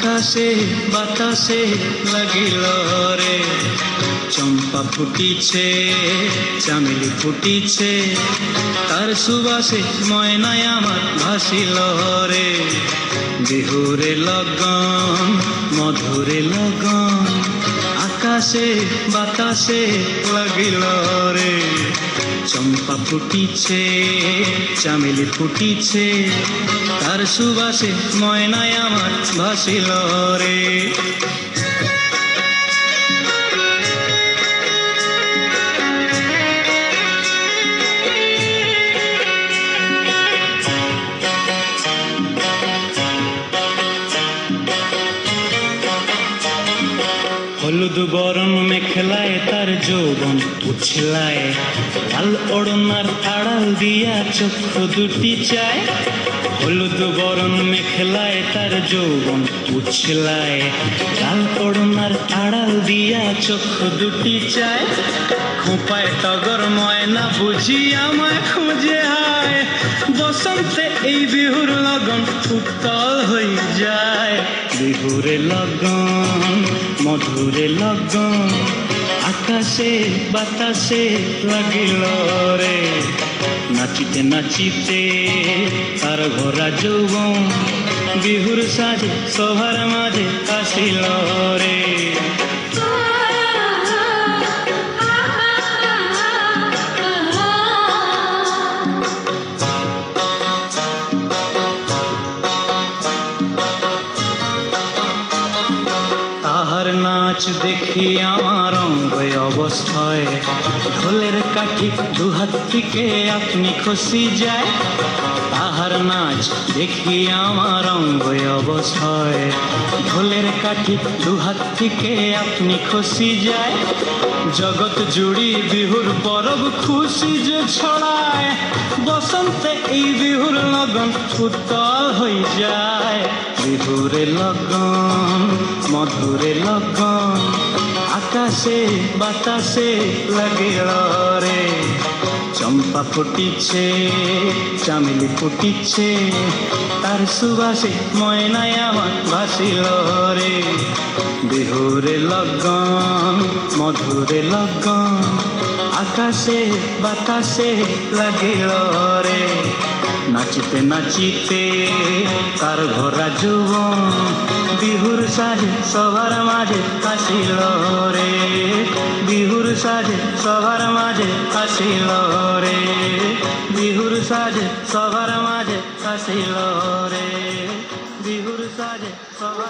আকাশে বাতাসে লাগিল রে, চম্পা ফুটিছে চামেলি ফুটিছে, তার সুবাসে ময়নায় আমার ভাসিল রে। বিহুরে লগন মধুরে লগন, আকাশে বাতাসে লাগিল রে, চম্পা ফুটিছে চামেলি ফুটিছে, তার সুবাসে ময়নায় আমার ভাসিল রে। হলুদ বরণ মেখলায় তার যৌবন উছলায়, লাল ওড়নার আড়াল দিয়া চক্ষু দুটি চায়। হলুদ বরণ মেখলায় তার যৌবন উছলায়, লাল ওড়নার আড়াল দিয়া চক্ষু দুটি চায়। খোঁপায় টগর ময়না বুঝি আমায় খুঁজে হায়, বসন্তে এই বিহুর লগন উত্তল হয়ে যায়। বিহুরে লগন মধুরে লগন, আকাশে বাতাসে লাগিল রে, নাচিতে নাচিতে তার ভরা যৌবন, বিহুর সাজে সবার মাঝে আসিল রে। তাহার নাচ দেখি আমার অঙ্গ অবস্থায়, ঢোলের কাঠি দুহাত থেকে আপনি খসি যায়। তাহার নাচ দেখি আমার অঙ্গ অবস্থায়, ঢোলের কাঠি দুহাত থেকে আপনি খসি যায়। জগৎ জুড়ি বিহুর পরব খুশি যে ছড়ায়, বসন্তে এই বিহুর লগন উত্তল হয়ে যায়। বিহুরে লগন মধুরে লগন, আকাশে বাতাসে লাগিল রে, চম্পা ফুটিছে চামেলি ফুটিছে, তার সুবাসে ময়নায় আমার ভাসিল রে। বিহুরে লগন মধুরে লগন, আকাশে বাতাসে লাগিল রে, নাচিতে নাচিতে তার ভরা যৌবন, বিহুর সাজে সবার মাঝে আসিল রে। বিহুর সাজে সবার মাঝে আসিল রে, বিহুর সাজে সবার মাঝে আসিল রে, বিহুর সাজে সবার